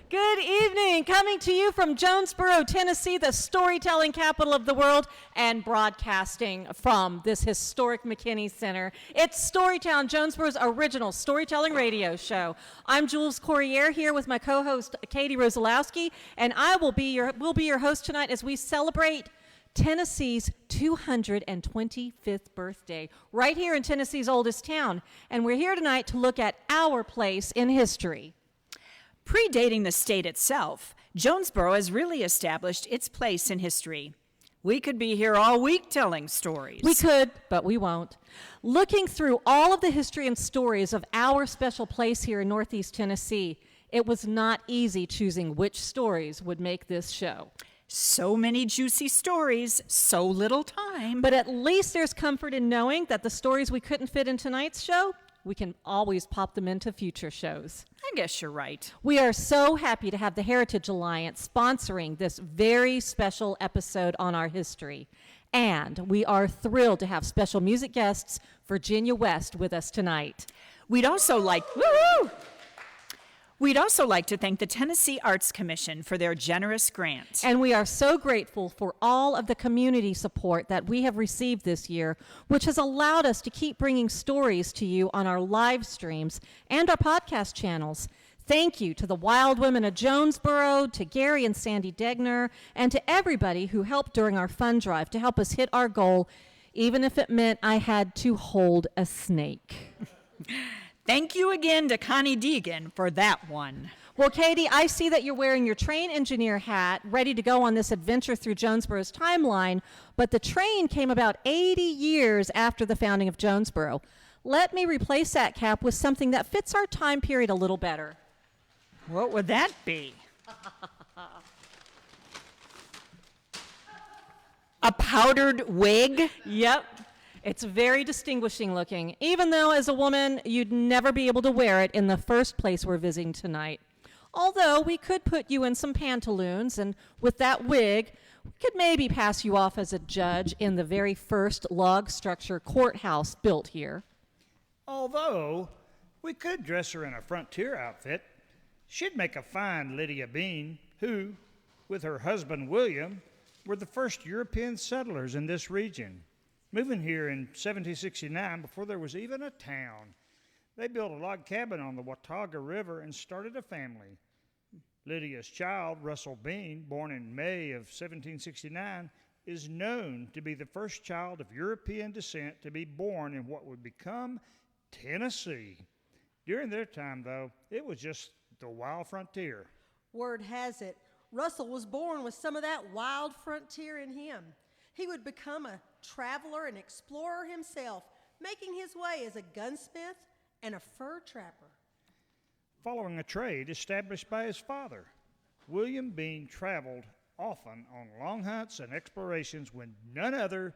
Good evening, coming to you from Jonesboro, Tennessee, the storytelling capital of the world, and broadcasting from this historic McKinney Center. It's Storytown, Jonesboro's original storytelling radio show. I'm Jules Corriere here with my co-host Katie Rosalowski, and we'll be your host tonight as we celebrate Tennessee's 225th birthday, right here in Tennessee's oldest town. And we're here tonight to look at our place in history. Predating the state itself, Jonesboro has really established its place in history. We could be here all week telling stories. We could, but we won't. Looking through all of the history and stories of our special place here in Northeast Tennessee, it was not easy choosing which stories would make this show. So many juicy stories, so little time. But at least there's comfort in knowing that the stories we couldn't fit in tonight's show, we can always pop them into future shows. I guess you're right. We are so happy to have the Heritage Alliance sponsoring this very special episode on our history. And we are thrilled to have special music guests, Virginia West, with us tonight. We'd also like to thank the Tennessee Arts Commission for their generous grant. And we are so grateful for all of the community support that we have received this year, which has allowed us to keep bringing stories to you on our live streams and our podcast channels. Thank you to the Wild Women of Jonesboro, to Gary and Sandy Degner, and to everybody who helped during our fund drive to help us hit our goal, even if it meant I had to hold a snake. Thank you again to Connie Deegan for that one. Well, Katie, I see that you're wearing your train engineer hat, ready to go on this adventure through Jonesboro's timeline, but the train came about 80 years after the founding of Jonesboro. Let me replace that cap with something that fits our time period a little better. What would that be? A powdered wig? Yep. It's very distinguishing looking, even though as a woman, you'd never be able to wear it in the first place we're visiting tonight. Although we could put you in some pantaloons, and with that wig, we could maybe pass you off as a judge in the very first log structure courthouse built here. Although, we could dress her in a frontier outfit. She'd make a fine Lydia Bean, who, with her husband William, were the first European settlers in this region, moving here in 1769 before there was even a town. They built a log cabin on the Watauga River and started a family. Lydia's child, Russell Bean, born in May of 1769, is known to be the first child of European descent to be born in what would become Tennessee. During their time, though, it was just the wild frontier. Word has it, Russell was born with some of that wild frontier in him. He would become a traveler and explorer himself, making his way as a gunsmith and a fur trapper. Following a trade established by his father, William Bean traveled often on long hunts and explorations with none other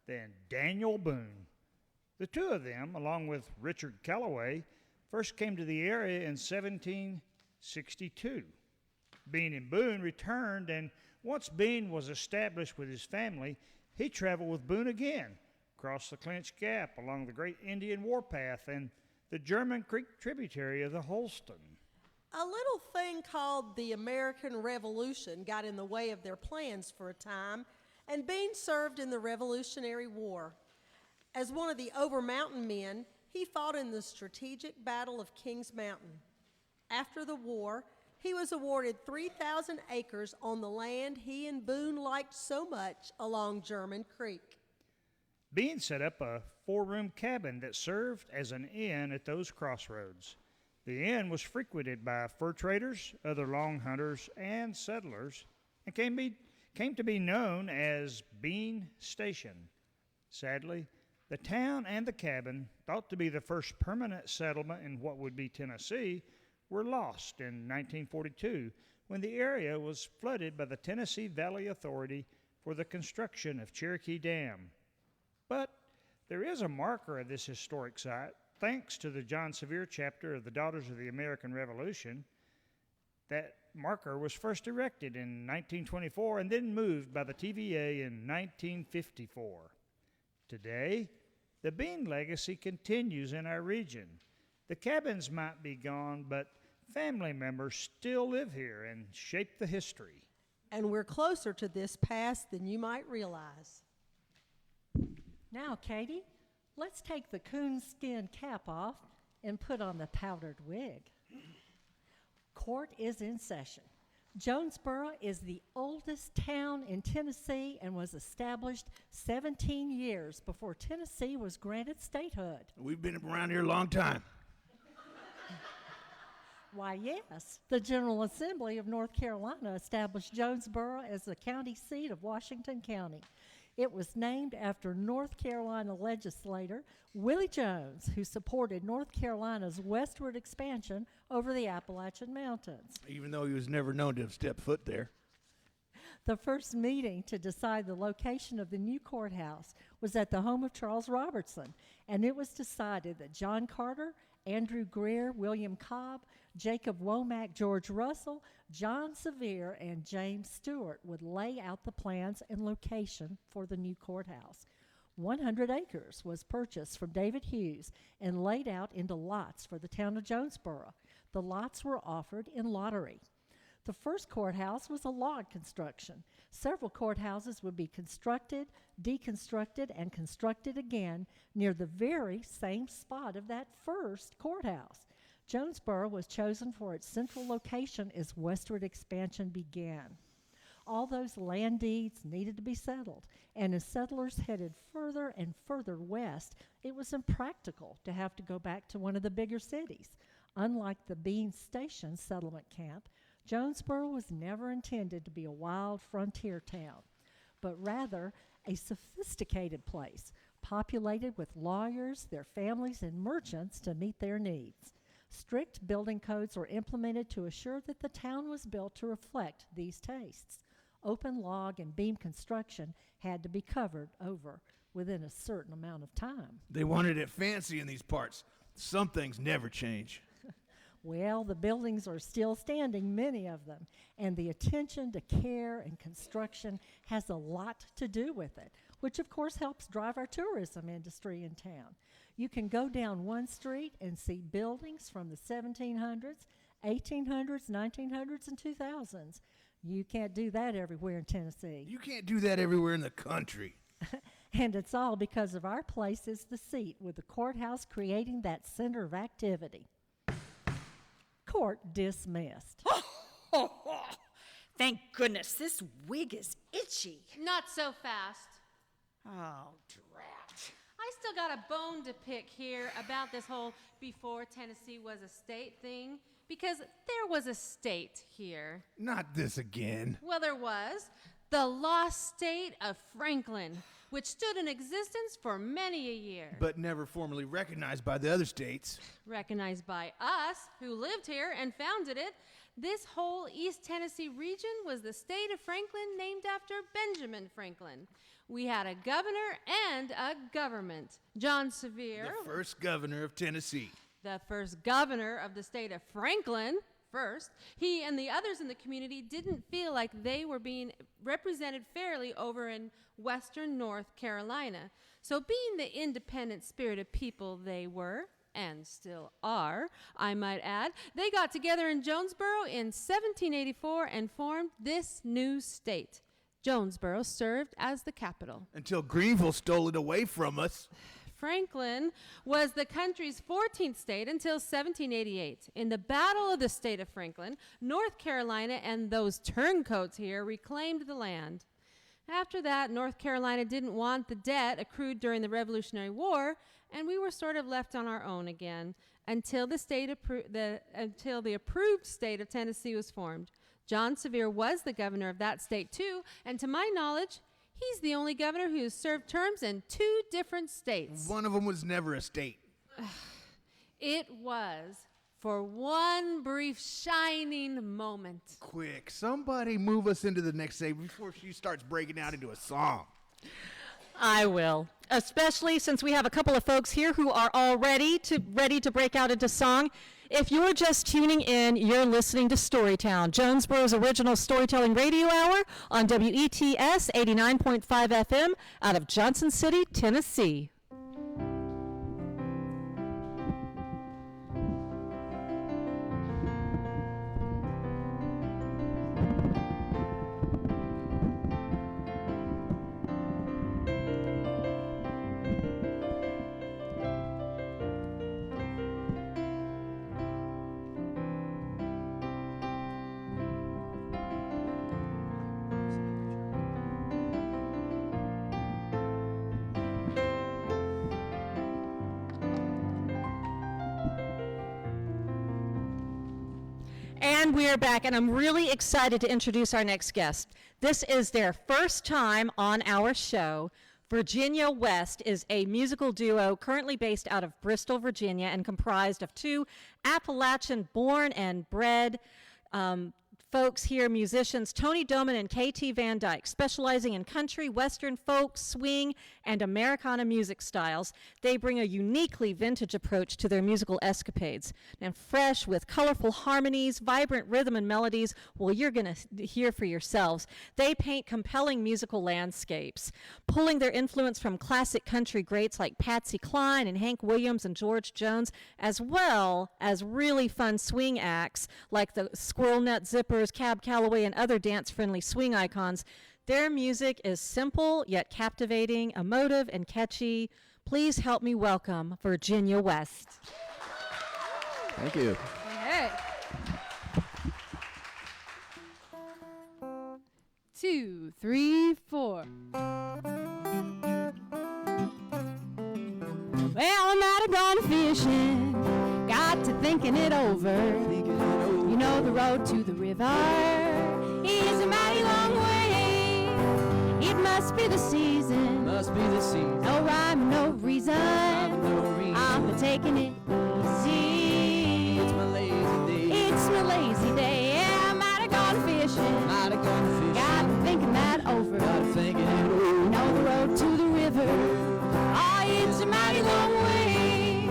than Daniel Boone. The two of them, along with Richard Callaway, first came to the area in 1762. Bean and Boone returned, and once Bean was established with his family, he traveled with Boone again, across the Clinch Gap along the great Indian warpath and the German Creek tributary of the Holston. A little thing called the American Revolution got in the way of their plans for a time, and Bean served in the Revolutionary War. As one of the Over-Mountain men, he fought in the strategic Battle of Kings Mountain. After the war, he was awarded 3,000 acres on the land he and Boone liked so much along German Creek. Bean set up a 4-room cabin that served as an inn at those crossroads. The inn was frequented by fur traders, other long hunters, and settlers, and came to be known as Bean Station. Sadly, the town and the cabin, thought to be the first permanent settlement in what would be Tennessee, were lost in 1942 when the area was flooded by the Tennessee Valley Authority for the construction of Cherokee Dam. But there is a marker of this historic site, thanks to the John Sevier chapter of the Daughters of the American Revolution. That marker was first erected in 1924 and then moved by the TVA in 1954. Today, the Bean legacy continues in our region. The cabins might be gone, but Family members still live here and shape the history. And we're closer to this past than you might realize. Now, Katie, let's take the coonskin cap off and put on the powdered wig. Court is in session. Jonesboro is the oldest town in Tennessee and was established 17 years before Tennessee was granted statehood. We've been around here a long time. Why, yes, the General Assembly of North Carolina established Jonesboro as the county seat of Washington County. It was named after North Carolina legislator Willie Jones, who supported North Carolina's westward expansion over the Appalachian Mountains. Even though he was never known to have stepped foot there. The first meeting to decide the location of the new courthouse was at the home of Charles Robertson, and it was decided that John Carter, Andrew Greer, William Cobb, Jacob Womack, George Russell, John Sevier, and James Stewart would lay out the plans and location for the new courthouse. 100 acres was purchased from David Hughes and laid out into lots for the town of Jonesboro. The lots were offered in lottery. The first courthouse was a log construction. Several courthouses would be constructed, deconstructed, and constructed again near the very same spot of that first courthouse. Jonesboro was chosen for its central location as westward expansion began. All those land deeds needed to be settled, and as settlers headed further and further west, it was impractical to have to go back to one of the bigger cities. Unlike the Bean Station settlement camp, Jonesboro was never intended to be a wild frontier town, but rather a sophisticated place, populated with lawyers, their families, and merchants to meet their needs. Strict building codes were implemented to assure that the town was built to reflect these tastes. Open log and beam construction had to be covered over within a certain amount of time. They wanted it fancy in these parts. Some things never change. Well, the buildings are still standing, many of them, and the attention to care and construction has a lot to do with it, which of course helps drive our tourism industry in town. You can go down one street and see buildings from the 1700s, 1800s, 1900s, and 2000s. You can't do that everywhere in Tennessee. You can't do that everywhere in the country. And it's all because of our place is the seat, with the courthouse creating that center of activity. Court dismissed. Thank goodness, this wig is itchy. Not so fast. Oh, drat. I still got a bone to pick here about this whole before Tennessee was a state thing, because there was a state here. Not this again. Well, there was. The lost state of Franklin, which stood in existence for many a year. But never formally recognized by the other states. Recognized by us, who lived here and founded it, this whole East Tennessee region was the state of Franklin, named after Benjamin Franklin. We had a governor and a government. John Sevier, The first governor of Tennessee. the first governor of the state of Franklin, first. He and the others in the community didn't feel like they were being represented fairly over in western North Carolina. So being the independent spirited people they were, and still are, I might add, they got together in Jonesboro in 1784 and formed this new state. Jonesboro served as the capital. Until Greenville stole it away from us. Franklin was the country's 14th state until 1788. In the Battle of the State of Franklin, North Carolina and those turncoats here reclaimed the land. After that, North Carolina didn't want the debt accrued during the Revolutionary War, and we were sort of left on our own again until the approved state of Tennessee was formed. John Sevier was the governor of that state too, and to my knowledge, he's the only governor who has served terms in 2 different states. One of them was never a state. It was for one brief shining moment. Quick, somebody move us into the next stage before she starts breaking out into a song. I will, especially since we have a couple of folks here who are all ready to break out into song. If you're just tuning in, you're listening to Storytown, Jonesboro's original storytelling radio hour on WETS 89.5 FM out of Johnson City, Tennessee. And we are back, and I'm really excited to introduce our next guest. This is their first time on our show. Virginia West is a musical duo currently based out of Bristol, Virginia, and comprised of two Appalachian-born and bred folks here, musicians Tony Doman and KT Van Dyke, specializing in country, western, folk, swing, and Americana music styles. They bring a uniquely vintage approach to their musical escapades, and fresh with colorful harmonies, vibrant rhythm and melodies. Well, you're going to hear for yourselves. They paint compelling musical landscapes, pulling their influence from classic country greats like Patsy Cline and Hank Williams and George Jones, as well as really fun swing acts like the Squirrel Nut Zippers, Cab Calloway, and other dance-friendly swing icons. Their music is simple yet captivating, emotive, and catchy. Please help me welcome Virginia West. Thank you. Hey. 2, 3, 4. Well, I might have gone fishing, got to thinking it over. You know the road to the river is a mighty long way. It must be the season. Must be the season. No rhyme, no reason. No reason. I'm taking it easy. It's my lazy day. It's my lazy day. Yeah, I might have gone fishing. Might have gone fishing. Got to thinking that over. Got to thinking it over. You know the road to the river. Oh, it's a mighty long way.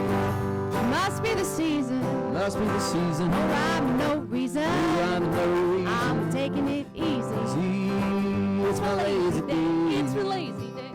It must be the season. Must be the season. No rhyme, no reason. No rhyme, no reason. I'm taking it easy. See, it's my lazy day. It's my lazy day.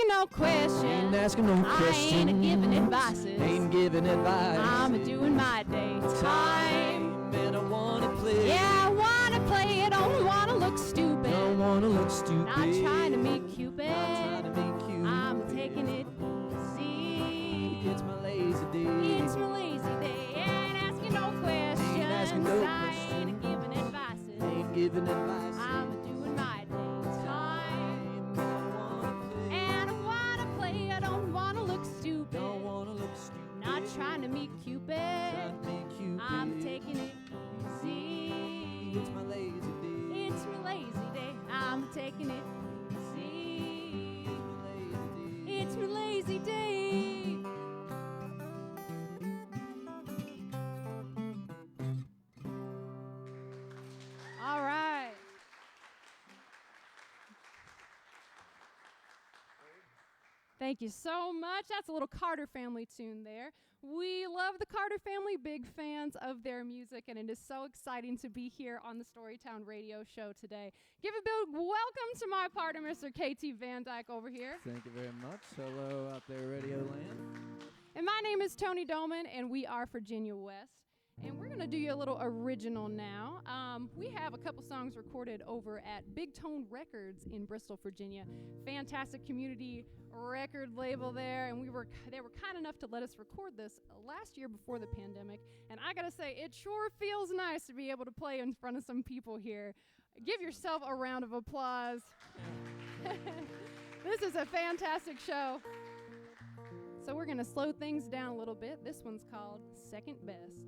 No question. Ain't asking no I questions. ain't giving advices. Ain't giving advice. I'm doing my day time. And I wanna play. Yeah, I wanna play. I don't wanna look stupid. Don't wanna look stupid. Not trying to meet Cupid. Not trying to be cute. I'm taking it easy. It's my lazy day. It's my lazy day. Ain't asking no questions. Ain't asking no I questions. ain't giving advices. Ain't giving advice. I'm doing my day time. And I wanna play. I don't wanna look stupid. Don't wanna look stupid. Not trying to meet Cupid. Trying to be cute. I'm taking it easy. It's my lazy day. It's my lazy day. I'm taking it easy. It's my lazy day. All right. Thank you so much. That's a little Carter Family tune there. We love the Carter Family, big fans of their music, and it is so exciting to be here on the Storytown radio show today. Give a big welcome to my partner, Mr. KT Van Dyke over here. Thank you very much. Hello out there, Radio Land. And my name is Tony Doman, and we are Virginia West. And we're going to do you a little original now. We have a couple songs recorded over at Big Tone Records in Bristol, Virginia. Fantastic community record label there, and they were kind enough to let us record this last year before the pandemic. And I got to say, it sure feels nice to be able to play in front of some people here. Give yourself a round of applause. This is a fantastic show. So we're going to slow things down a little bit. This one's called Second Best.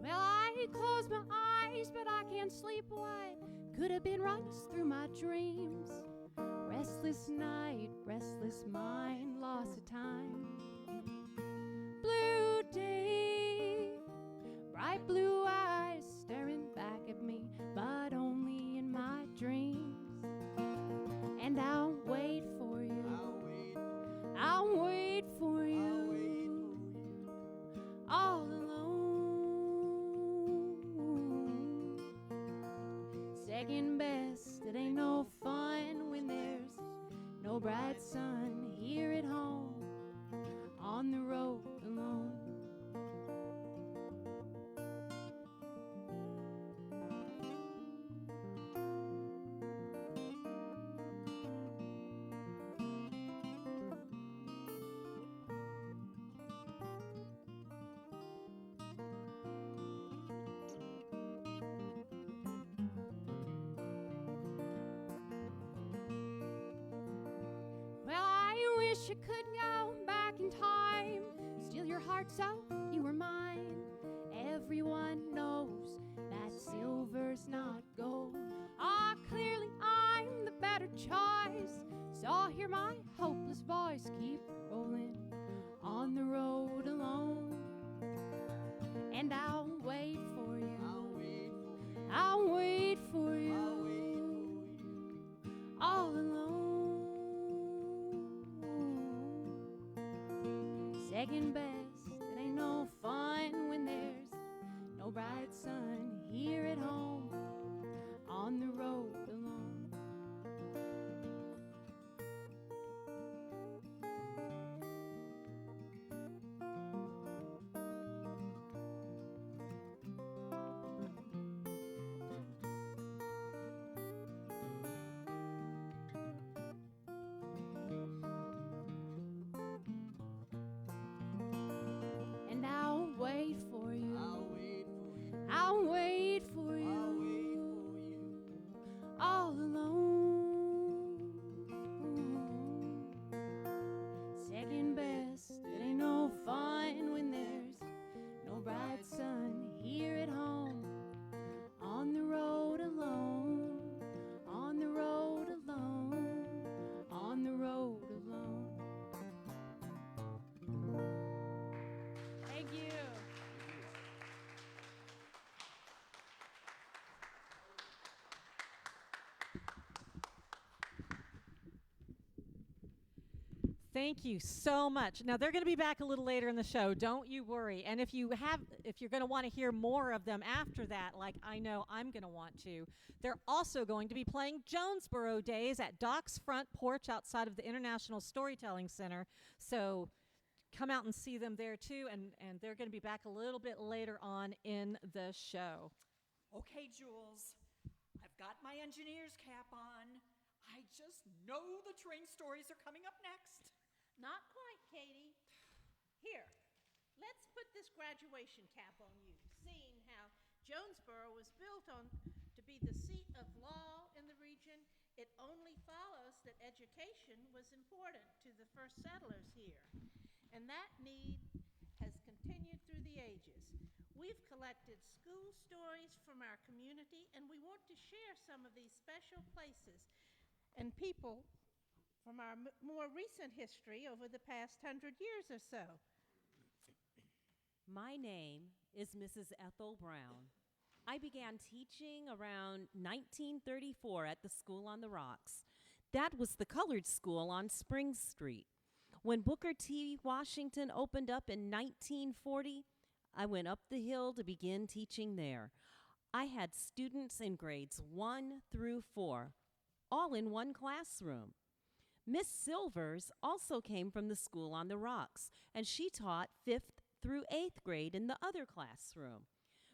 Well, I close my eyes, but I can't sleep. Why? could have been right through my dreams. Restless night, restless mind, lost of time. Blue day, bright blue eyes staring back at me, but only in my dreams. And I'll wait for you. I'll wait for you. All alone. Second best, it ain't no fun when there's no bright sun here at home, on the road alone. Well, I wish I could go back in time, steal your heart so you were mine. Everyone knows that silver's not gold. Ah, clearly I'm the better choice. So I'll hear my hopeless voice keep rolling on the road alone. And I'll wait for you. I'll wait for you. All alone. Second best, it ain't no fun when there's no bright sun here at home, on the road alone. And I'll wait for you. I'll wait for you. All alone. Second best, it ain't no fun when there's no bright sun here at home, on the road alone, on the road alone, on the road alone. Thank you. Thank you so much. Now they're going to be back a little later in the show. Don't you worry. And if you're going to want to hear more of them after that, like I know I'm going to want to, they're also going to be playing Jonesboro Days at Doc's front porch outside of the International Storytelling Center. So come out and see them there too. And they're going to be back a little bit later on in the show. Okay, Jules, I've got my engineer's cap on. I just know the train stories are coming up next. Not quite, Katie. Here, let's put this graduation cap on you, seeing how Jonesboro was built on to be the seat of law in the region. It only follows that education was important to the first settlers here, and that need has continued through the ages. We've collected school stories from our community, and we want to share some of these special places and people from our more recent history over the past 100 years or so. My name is Mrs. Ethel Brown. I began teaching around 1934 at the School on the Rocks. That was the colored school on Spring Street. When Booker T. Washington opened up in 1940, I went up the hill to begin teaching there. I had students in grades 1 through 4, all in one classroom. Miss Silvers also came from the School on the Rocks, and she taught 5th through 8th grade in the other classroom.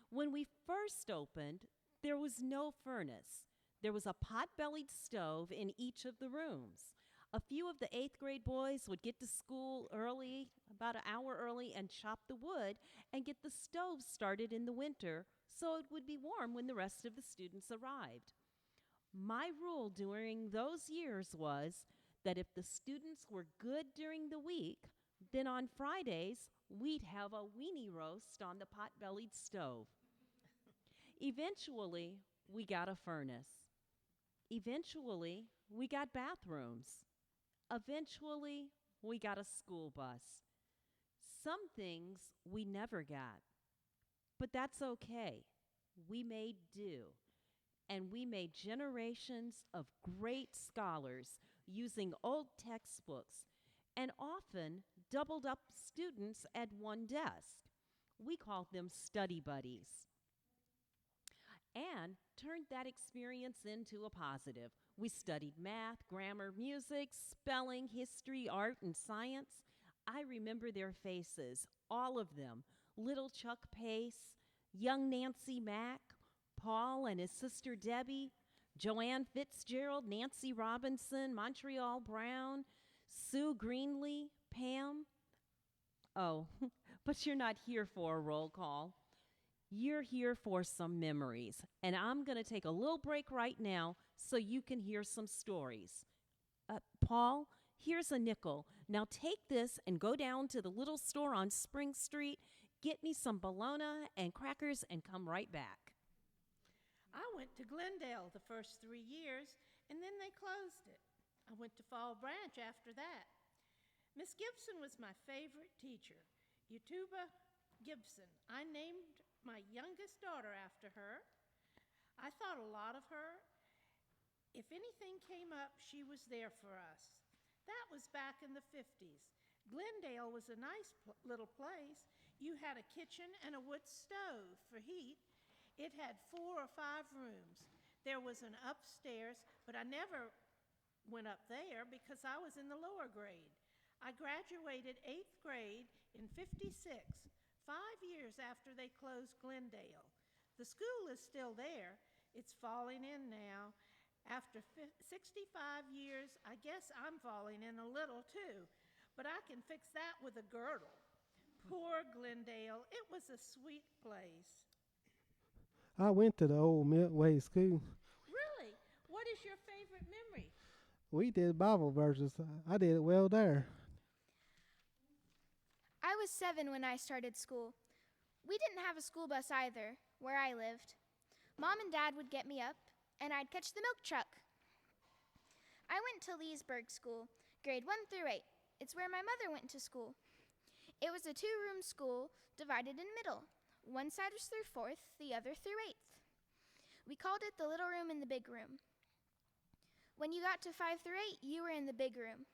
When we first opened, there was no furnace. There was a pot-bellied stove in each of the rooms. A few of the 8th grade boys would get to school early, about an hour early, and chop the wood and get the stove started in the winter so it would be warm when the rest of the students arrived. My rule during those years was that if the students were good during the week, then on Fridays, we'd have a weenie roast on the pot-bellied stove. Eventually, we got a furnace. Eventually, we got bathrooms. Eventually, we got a school bus. Some things we never got, but that's okay. We made do, and we made generations of great scholars using old textbooks and often doubled up students at one desk. We called them study buddies and turned that experience into a positive. We studied math, grammar, music, spelling, history, art, and science. I remember their faces, all of them. Little Chuck Pace, young Nancy Mack, Paul and his sister Debbie, Joanne Fitzgerald, Nancy Robinson, Montreal Brown, Sue Greenlee, Pam. Oh, but you're not here for a roll call. You're here for some memories. And I'm going to take a little break right now so you can hear some stories. Paul, here's a nickel. Now take this and go down to the little store on Spring Street, get me some bologna and crackers, and come right back. I went to Glendale the first 3 years, and then they closed it. I went to Fall Branch after that. Miss Gibson was my favorite teacher, Utuba Gibson. I named my youngest daughter after her. I thought a lot of her. If anything came up, she was there for us. That was back in the 50s. Glendale was a nice little place. You had a kitchen and a wood stove for heat. It had 4 or 5 rooms. There was an upstairs, but I never went up there because I was in the lower grade. I graduated 8th grade in '56, 5 years after they closed Glendale. The school is still there. It's falling in now. After 65 years, I guess I'm falling in a little too, but I can fix that with a girdle. Poor Glendale. It was a sweet place. I went to the old Miltway School. Really? What is your favorite memory? We did Bible verses. I did it well there. I was 7 when I started school. We didn't have a school bus either, where I lived. Mom and Dad would get me up, and I'd catch the milk truck. I went to Leesburg School, grade 1 through 8. It's where my mother went to school. It was a 2-room school divided in middle. One side was through 4th, the other through 8th. We called it the little room and the big room. When you got to 5 through 8, you were in the big room.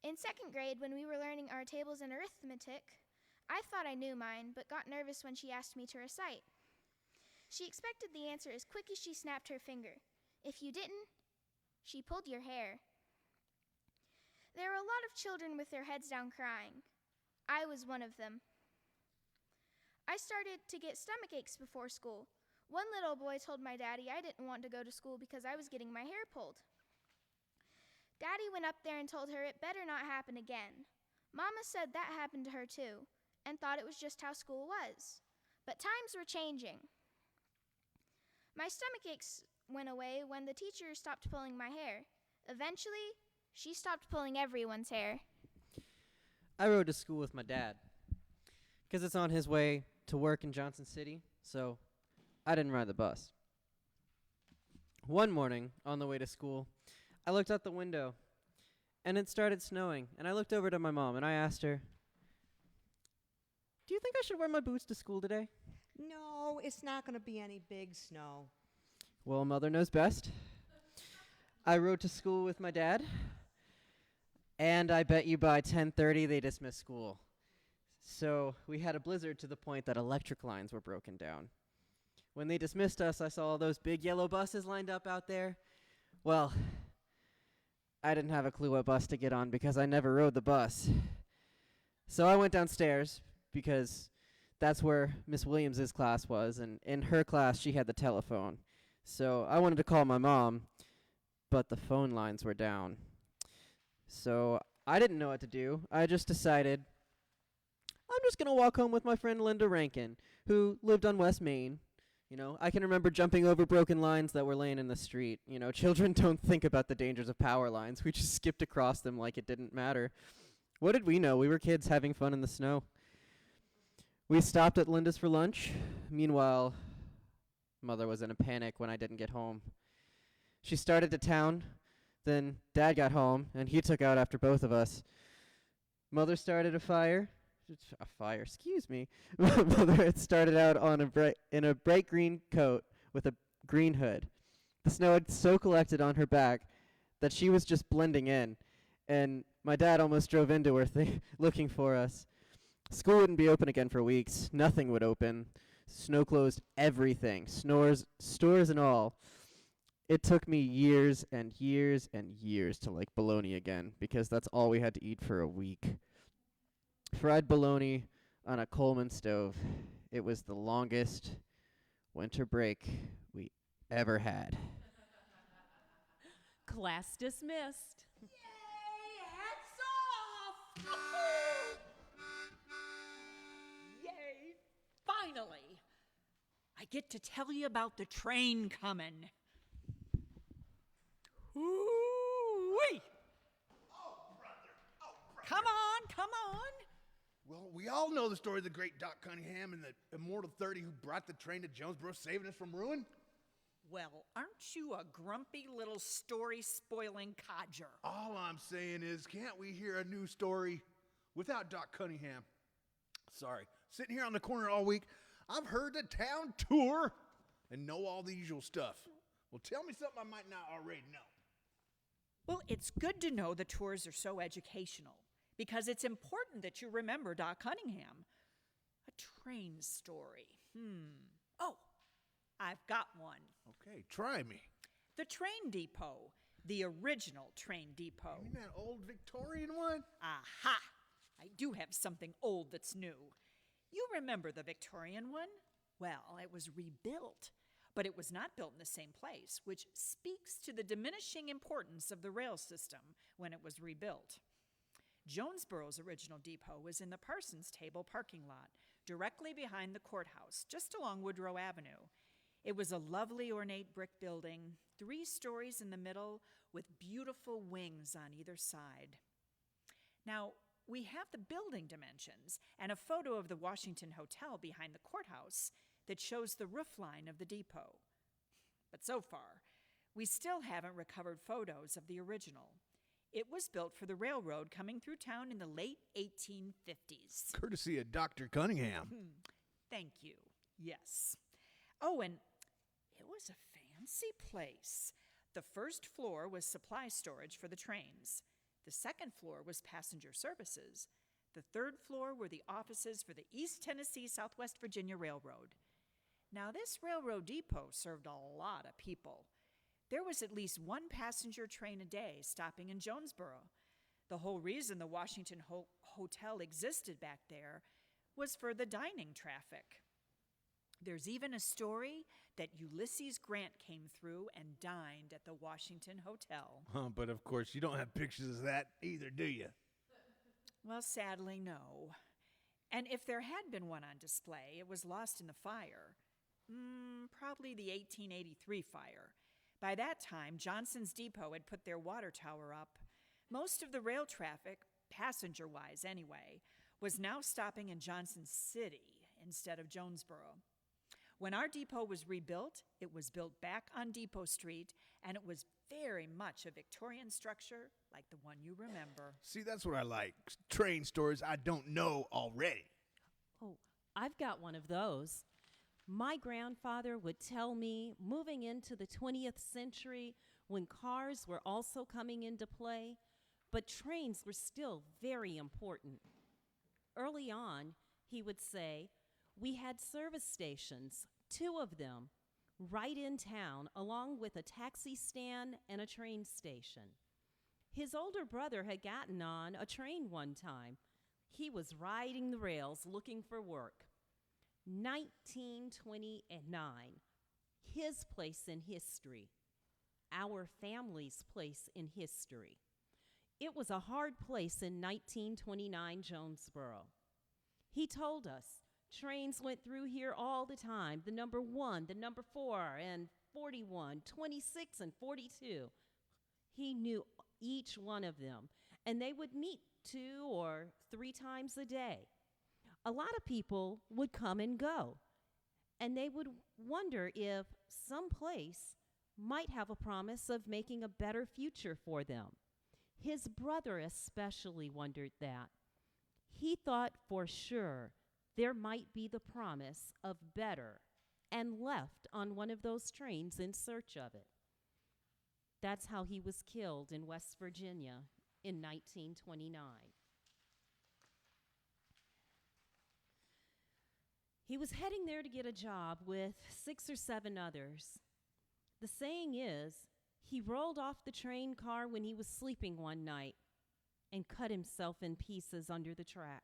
In 2nd grade, when we were learning our tables and arithmetic, I thought I knew mine, but got nervous when she asked me to recite. She expected the answer as quick as she snapped her finger. If you didn't, she pulled your hair. There were a lot of children with their heads down crying. I was one of them. I started to get stomach aches before school. One little boy told my daddy I didn't want to go to school because I was getting my hair pulled. Daddy went up there and told her it better not happen again. Mama said that happened to her too, and thought it was just how school was. But times were changing. My stomach aches went away when the teacher stopped pulling my hair. Eventually, she stopped pulling everyone's hair. I rode to school with my dad because it's on his way to work in Johnson City, so I didn't ride the bus. One morning on the way to school, I looked out the window and it started snowing, and I looked over to my mom and I asked her, "Do you think I should wear my boots to school today?" No, it's not going to be any big snow. Well, Mother knows best. I rode to school with my dad, and I bet you by 10:30 they dismissed school. So we had a blizzard to the point that electric lines were broken down. When they dismissed us, I saw all those big yellow buses lined up out there. Well, I didn't have a clue what bus to get on because I never rode the bus. So I went downstairs because that's where Miss Williams's class was, and in her class she had the telephone. So I wanted to call my mom, but the phone lines were down. So I didn't know what to do. I just decided I'm just going to walk home with my friend Linda Rankin, who lived on West Main. You know, I can remember jumping over broken lines that were laying in the street. You know, children don't think about the dangers of power lines. We just skipped across them like it didn't matter. What did we know? We were kids having fun in the snow. We stopped at Linda's for lunch. Meanwhile, Mother was in a panic when I didn't get home. She started to town, then Dad got home, and he took out after both of us. Mother started a fire. A fire, excuse me. Mother had started out on in a bright green coat with a green hood. The snow had so collected on her back that she was just blending in, and my dad almost drove into her looking for us. School wouldn't be open again for weeks. Nothing would open. Snow closed everything, stores and all. It took me years and years and years to like bologna again, because that's all we had to eat for a week. Fried bologna on a Coleman stove. It was the longest winter break we ever had. Class dismissed. Yay! Finally! I get to tell you about the train coming. Ooh-wee! Come on, come on. Well, we all know the story of the great Doc Cunningham and the immortal 30 who brought the train to Jonesboro, saving us from ruin. Well, aren't you a grumpy little story-spoiling codger? All I'm saying is, can't we hear a new story without Doc Cunningham? Sorry, sitting here on the corner all week, I've heard the town tour and know all the usual stuff. Well, tell me something I might not already know. Well, it's good to know the tours are so educational, because it's important that you remember Doc Cunningham. A train story. Oh, I've got one. Okay, try me. The train depot. The original train depot. You mean that old Victorian one? Aha! I do have something old that's new. You remember the Victorian one? Well, it was rebuilt, but it was not built in the same place, which speaks to the diminishing importance of the rail system when it was rebuilt. Jonesboro's original depot was in the Parsons Table parking lot, directly behind the courthouse, just along Woodrow Avenue. It was a lovely ornate brick building, 3 stories in the middle, with beautiful wings on either side. Now, we have the building dimensions and a photo of the Washington Hotel behind the courthouse that shows the roof line of the depot. But so far, we still haven't recovered photos of the original. It was built for the railroad coming through town in the late 1850s. Courtesy of Dr. Cunningham. Thank you. Yes. Oh, and it was a fancy place. The first floor was supply storage for the trains. The second floor was passenger services. The third floor were the offices for the East Tennessee Southwest Virginia Railroad. Now, this railroad depot served a lot of people. There was at least 1 passenger train a day stopping in Jonesboro. The whole reason the Washington Hotel existed back there was for the dining traffic. There's even a story that Ulysses Grant came through and dined at the Washington Hotel. But of course, you don't have pictures of that either, do you? Well, sadly, no. And if there had been one on display, it was lost in the fire. Probably the 1883 fire. By that time, Johnson's Depot had put their water tower up. Most of the rail traffic, passenger-wise anyway, was now stopping in Johnson City instead of Jonesboro. When our depot was rebuilt, it was built back on Depot Street, and it was very much a Victorian structure like the one you remember. See, that's what I like. Train stories I don't know already. Oh, I've got one of those. My grandfather would tell me, moving into the 20th century, when cars were also coming into play, but trains were still very important. Early on, he would say, we had service stations, 2 of them, right in town, along with a taxi stand and a train station. His older brother had gotten on a train one time. He was riding the rails looking for work. 1929, his place in history, our family's place in history. It was a hard place in 1929 Jonesboro. He told us trains went through here all the time, the number 1, the number 4, and 41, 26, and 42. He knew each one of them, and they would meet 2 or 3 times a day. A lot of people would come and go, and they would wonder if someplace might have a promise of making a better future for them. His brother especially wondered that. He thought for sure there might be the promise of better and left on one of those trains in search of it. That's how he was killed in West Virginia in 1929. He was heading there to get a job with 6 or 7 others. The saying is, he rolled off the train car when he was sleeping one night and cut himself in pieces under the track.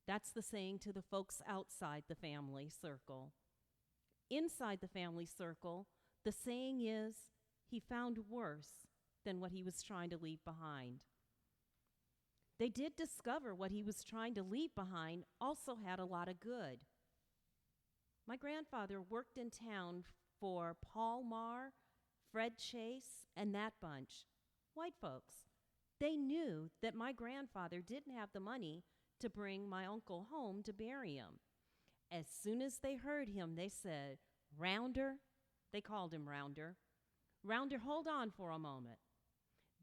That's the saying to the folks outside the family circle. Inside the family circle, the saying is, he found worse than what he was trying to leave behind. They did discover what he was trying to leave behind also had a lot of good. My grandfather worked in town for Paul Marr, Fred Chase, and that bunch, white folks. They knew that my grandfather didn't have the money to bring my uncle home to bury him. As soon as they heard him, they said, "Rounder," they called him Rounder. "Rounder, hold on for a moment."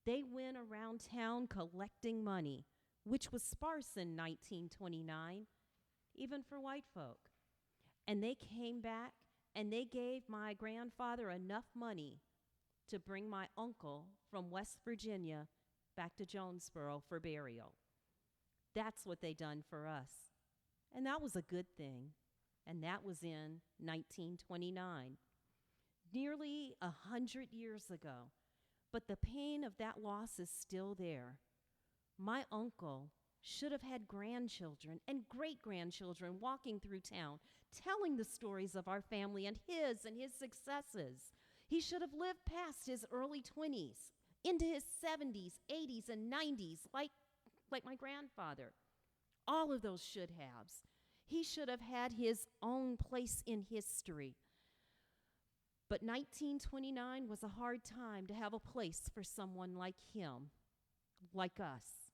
They went around town collecting money, which was sparse in 1929, even for white folk. And they came back and they gave my grandfather enough money to bring my uncle from West Virginia back to Jonesboro for burial. That's what they done for us. And that was a good thing. And that was in 1929. Nearly 100 years ago. But the pain of that loss is still there. My uncle should have had grandchildren and great-grandchildren walking through town, telling the stories of our family and his successes. He should have lived past his early 20s, into his 70s, 80s, and 90s, like my grandfather. All of those should-haves. He should have had his own place in history. But 1929 was a hard time to have a place for someone like him, like us.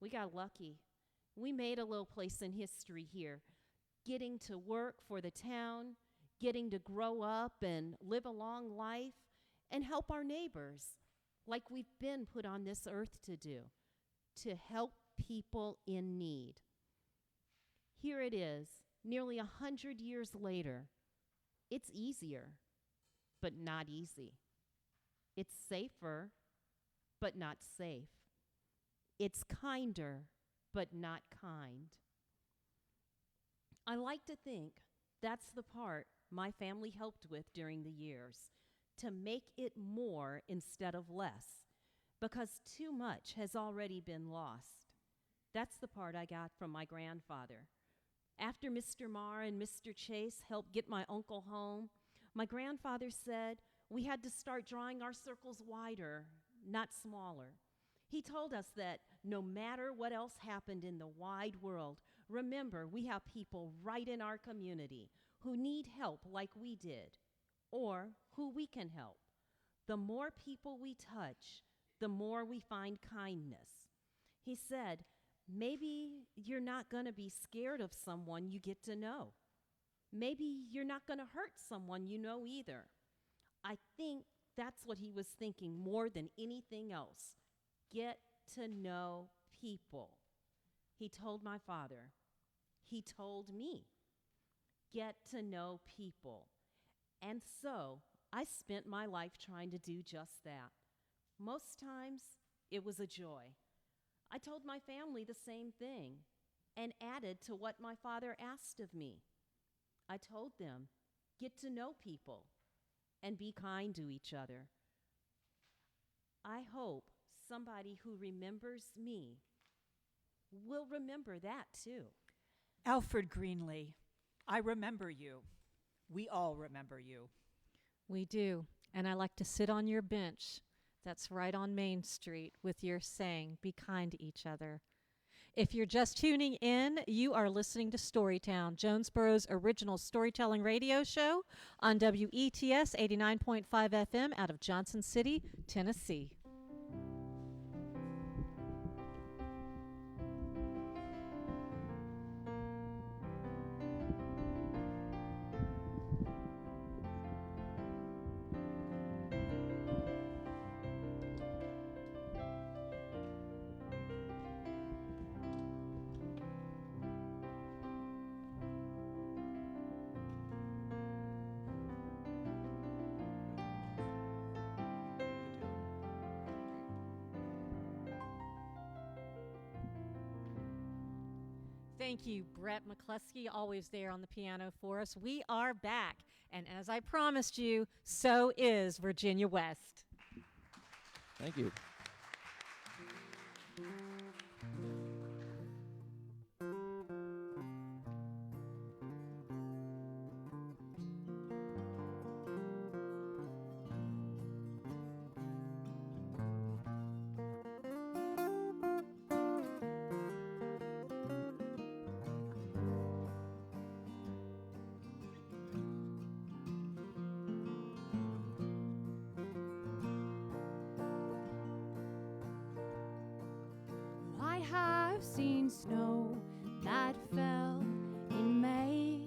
We got lucky. We made a little place in history here, getting to work for the town, getting to grow up and live a long life, and help our neighbors, like we've been put on this earth to do, to help people in need. Here it is, nearly 100 years later. It's easier, but not easy. It's safer, but not safe. It's kinder, but not kind. I like to think that's the part my family helped with during the years, to make it more instead of less, because too much has already been lost. That's the part I got from my grandfather. After Mr. Marr and Mr. Chase helped get my uncle home, my grandfather said we had to start drawing our circles wider, not smaller. He told us that no matter what else happened in the wide world, remember we have people right in our community who need help like we did, or who we can help. The more people we touch, the more we find kindness. He said, maybe you're not going to be scared of someone you get to know. Maybe you're not going to hurt someone you know either. I think that's what he was thinking more than anything else. Get to know people. He told my father. He told me. Get to know people. And so I spent my life trying to do just that. Most times it was a joy. I told my family the same thing and added to what my father asked of me. I told them, get to know people and be kind to each other. I hope somebody who remembers me will remember that too. Alfred Greenlee, I remember you. We all remember you. We do. And I like to sit on your bench that's right on Main Street with your saying, be kind to each other. If you're just tuning in, you are listening to Storytown, Jonesboro's original storytelling radio show on WETS 89.5 FM out of Johnson City, Tennessee. Thank you, Brett McCluskey, always there on the piano for us. We are back, and as I promised you, so is Virginia West. Thank you. I have seen snow that fell in May,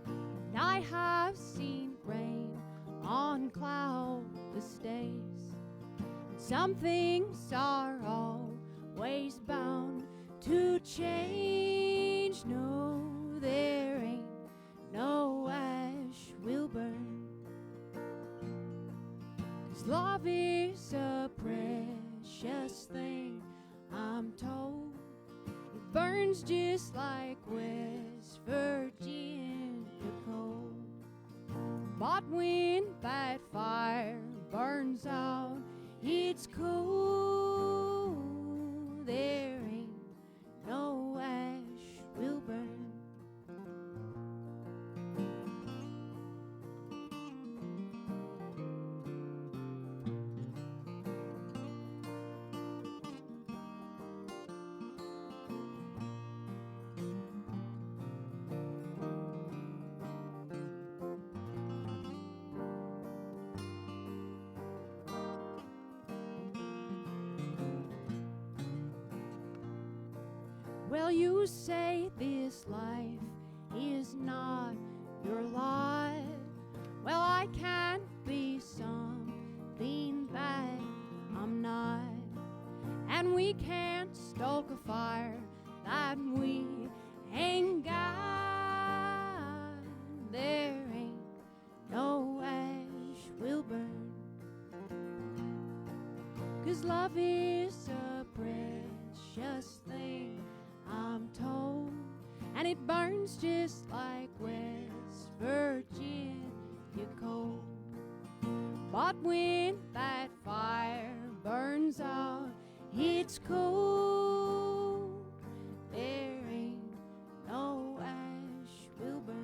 and I have seen rain on cloudless days. Some things are always bound to change. No, there ain't no ash will burn, 'cause love is a precious thing, I'm told. It burns just like West Virginia coal. But when that fire burns out, it's cold. There ain't no ash will burn. Well, you say this life is not your lot. Well, I can't be something that I'm not. And we can't stoke a fire that we ain't got. There ain't no ash will burn, 'cause love is a precious thing, I'm told, and it burns just like West Virginia coal. But when that fire burns out, it's cold. There ain't no ash will burn.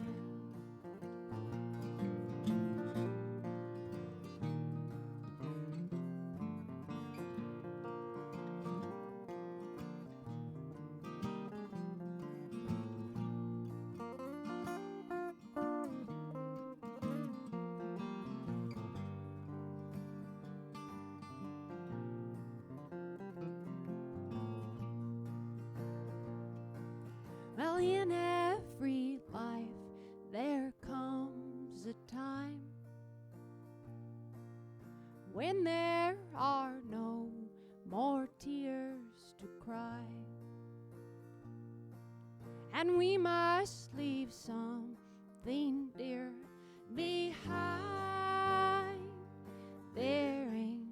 Well, in every life there comes a time when there are no more tears to cry, and we must leave something dear behind. There ain't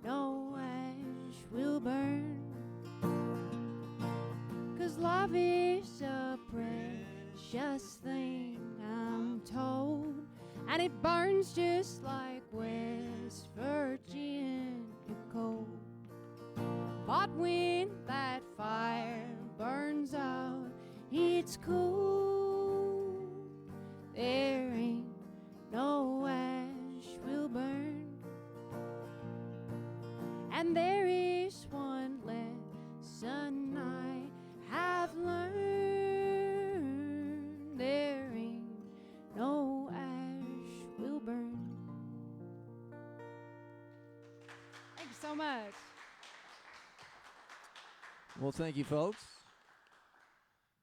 no ash will burn, 'cause love is a precious thing, I'm told, and it burns just like West Virginia coal. But when that fire burns out, it's cool. There ain't no ash will burn, and there is one lesson I have learned. There ain't no ash will burn. Thank you so much. Well, thank you, folks.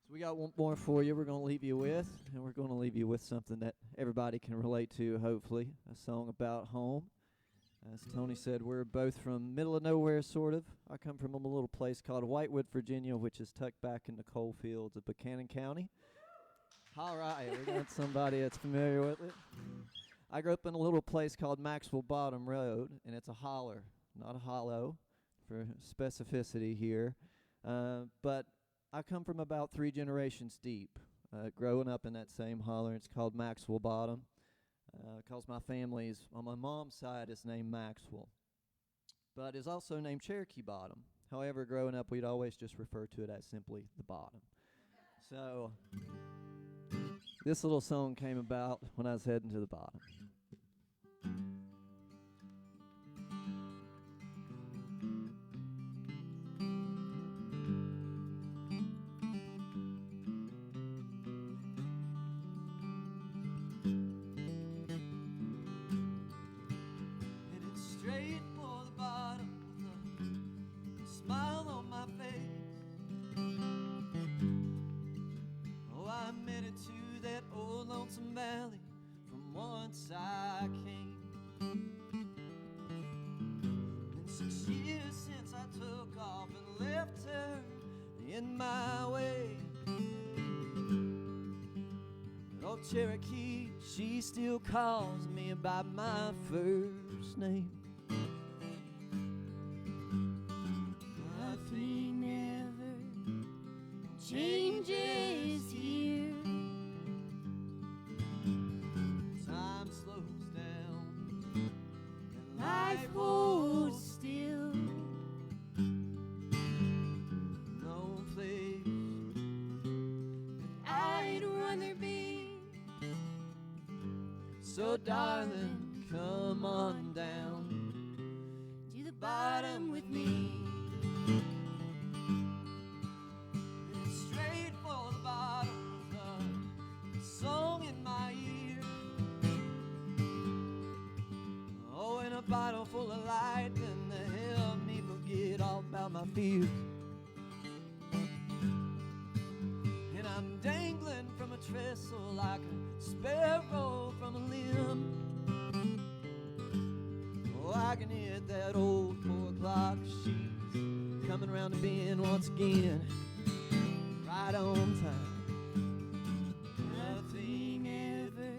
So we got one more for you we're going to leave you with, and we're going to leave you with something that everybody can relate to, hopefully, a song about home. As Tony said, we're both from middle of nowhere, sort of. I come from a little place called Whitewood, Virginia, which is tucked back in the coal fields of Buchanan County. All right, we got somebody that's familiar with it. I grew up in a little place called Maxwell Bottom Road, and it's a holler, not a hollow, for specificity here. But I come from about 3 generations deep. Growing up in that same holler, it's called Maxwell Bottom. Because my family's, on my mom's side, is named Maxwell. But is also named Cherokee Bottom. However, growing up, we'd always just refer to it as simply the bottom. So, this little song came about when I was heading to the bottom. Headed straight for the bottom with a smile on my face. Oh, I'm headed to that old lonesome valley from whence I came. Been 6 years since I took off and left her in my way. But old Cherokee, she still calls me by my first name. Nothing ever changes here. Time slows down and life holds still. No place that I'd rather be. So darling, come on down to the bottom with me. Headed straight for the bottom with a song in my ear. Oh, and a bottle full of light and to help me forget all about my fears. And I'm dangling from a trestle like a sparrow from a limb. Oh, I can hear that old 4 o'clock. She's coming round the bend once again, right on time. Nothing ever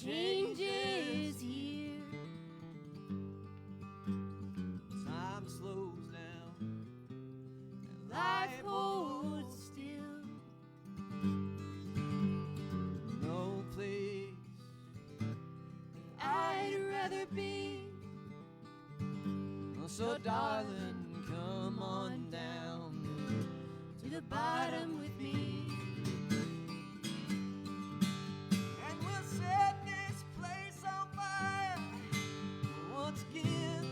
changes here. Time slows down and life holds still. No place I'd rather be. So darling, come on down to the bottom with me. And we'll set this place on fire once again.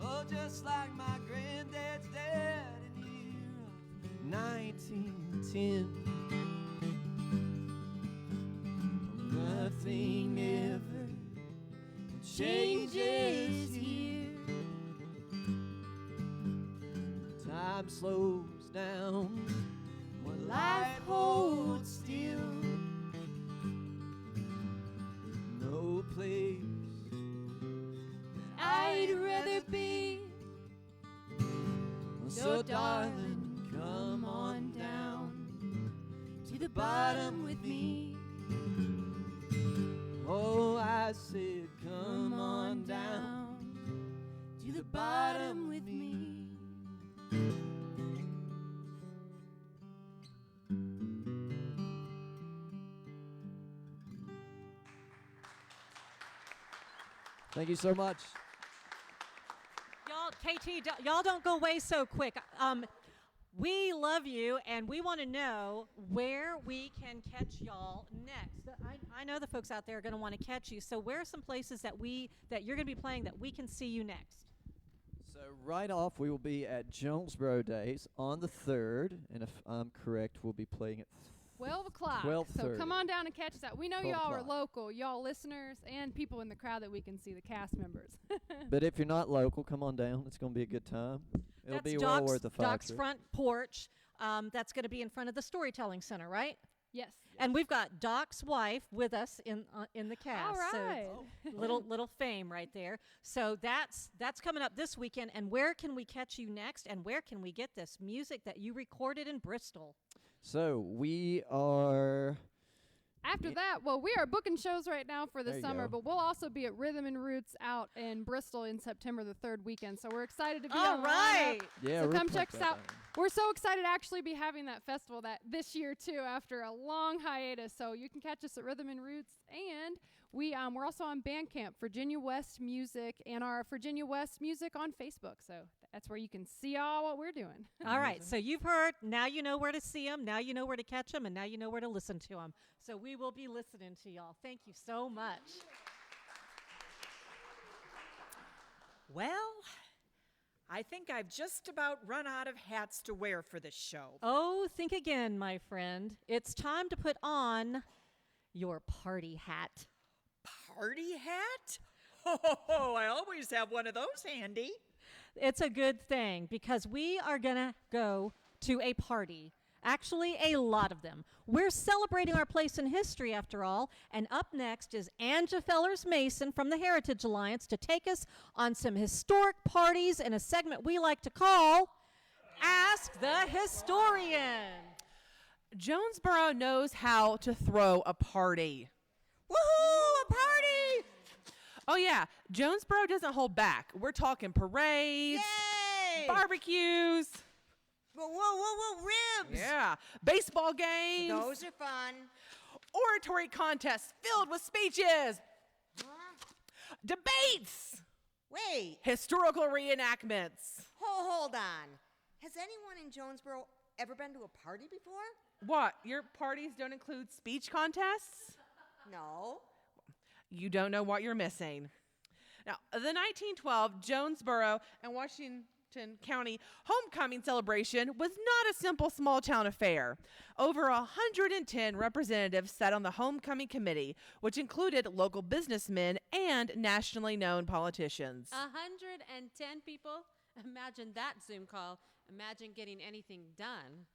Oh, just like my granddad's dad in the year of 1910. Nothing ever changes here. Time slows down when life holds still. No place I'd rather be. So darling, come on down to the bottom with me. Oh, I said, come on down to the bottom with me. Thank you so much. Y'all, KT, y'all don't go away so quick. We love you, and we want to know where we can catch y'all next. I know the folks out there are going to want to catch you. So where are some places that you're going to be playing that we can see you next? So right off, we will be at Jonesboro Days on the 3rd, and if I'm correct, we'll be playing at 12 o'clock. 12:30. So come on down and catch us out. We know 12 y'all are o'clock. local, y'all listeners, and people in the crowd that we can see, the cast members. But if you're not local, come on down. It's going to be a good time. It'll That's be Doc's, well worth the Doc's factor. front porch. That's going to be in front of the Storytelling Center, right? Yes. And we've got Doc's wife with us in the cast. All So right. little fame right there. So that's coming up this weekend. And where can we catch you next? And where can we get this music that you recorded in Bristol? So we are After that, well, we are booking shows right now for the There you summer, go. but we'll also be at Rhythm and Roots out in Bristol in September, the third weekend. So we're excited to be All on the right. lineup. Yeah, So we're come check pumped us about out. that. We're so excited to actually be having that festival this year too, after a long hiatus. So you can catch us at Rhythm and Roots, and we're also on Bandcamp, Virginia West Music, and our Virginia West Music on Facebook. So that's where you can see all what we're doing. All right, so you've heard. Now you know where to see them. Now you know where to catch them, and now you know where to listen to them. So we will be listening to y'all. Thank you so much. Well, I think I've just about run out of hats to wear for this show. Oh, think again, my friend. It's time to put on your party hat. Party hat? Oh, I always have one of those handy. It's a good thing because we are going to go to a party. Actually, a lot of them. We're celebrating our place in history, after all. And up next is Anja Fellers-Mason from the Heritage Alliance to take us on some historic parties in a segment we like to call Ask the Historian. Jonesboro knows how to throw a party. Woohoo! A party! Oh, yeah. Jonesboro doesn't hold back. We're talking parades, Yay! barbecues, Whoa, ribs! yeah, baseball games, Those are fun. oratory contests filled with speeches, debates, Wait, historical reenactments. hold on. Has anyone in Jonesboro ever been to a party before? What? Your parties don't include speech contests? No. You don't know what you're missing. Now, the 1912 Jonesboro and Washington County homecoming celebration was not a simple small town affair. Over 110 representatives sat on the homecoming committee, which included local businessmen and nationally known politicians. 110 people? Imagine that Zoom call. Imagine getting anything done.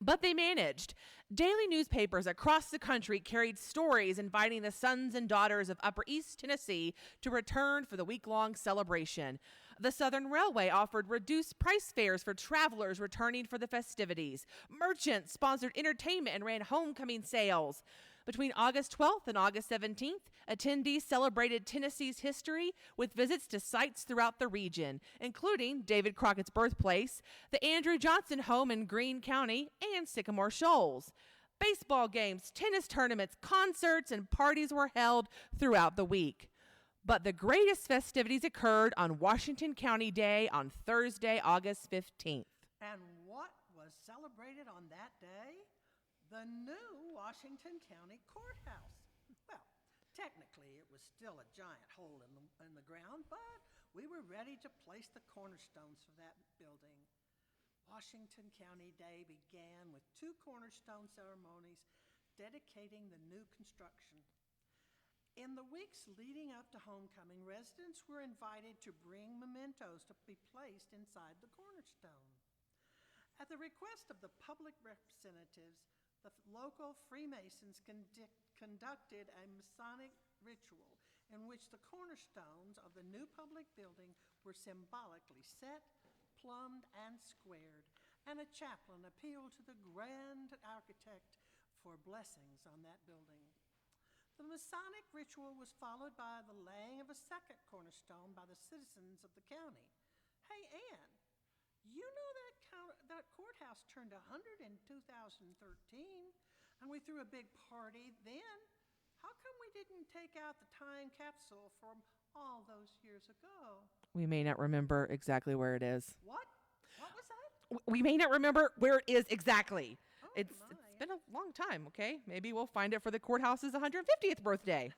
But they managed. Daily newspapers across the country carried stories inviting the sons and daughters of Upper East Tennessee to return for the week-long celebration. The Southern Railway offered reduced price fares for travelers returning for the festivities. Merchants sponsored entertainment and ran homecoming sales. Between August 12th and August 17th, attendees celebrated Tennessee's history with visits to sites throughout the region, including David Crockett's birthplace, the Andrew Johnson home in Greene County, and Sycamore Shoals. Baseball games, tennis tournaments, concerts, and parties were held throughout the week. But the greatest festivities occurred on Washington County Day on Thursday, August 15th. And what was celebrated on that day? The new Washington County Courthouse. Well, technically it was still a giant hole in the ground, but we were ready to place the cornerstones for that building. Washington County Day began with 2 cornerstone ceremonies dedicating the new construction. In the weeks leading up to homecoming, residents were invited to bring mementos to be placed inside the cornerstone. At the request of the public representatives, the local Freemasons conducted a Masonic ritual in which the cornerstones of the new public building were symbolically set, plumbed, and squared, and a chaplain appealed to the grand architect for blessings on that building. The Masonic ritual was followed by the laying of a second cornerstone by the citizens of the county. Hey, Ann, you know that courthouse turned 100 in 2013, and we threw a big party then. How come we didn't take out the time capsule from all those years ago? We may not remember exactly where it is. What? What was that? We may not remember where it is exactly. It's been a long time, okay? Maybe we'll find it for the courthouse's 150th birthday.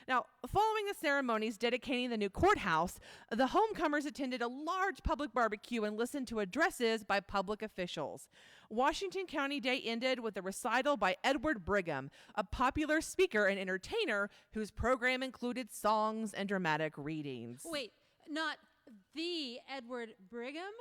Now, following the ceremonies dedicating the new courthouse, the homecomers attended a large public barbecue and listened to addresses by public officials. Washington County Day ended with a recital by Edward Brigham, a popular speaker and entertainer whose program included songs and dramatic readings. Wait, not the Edward Brigham?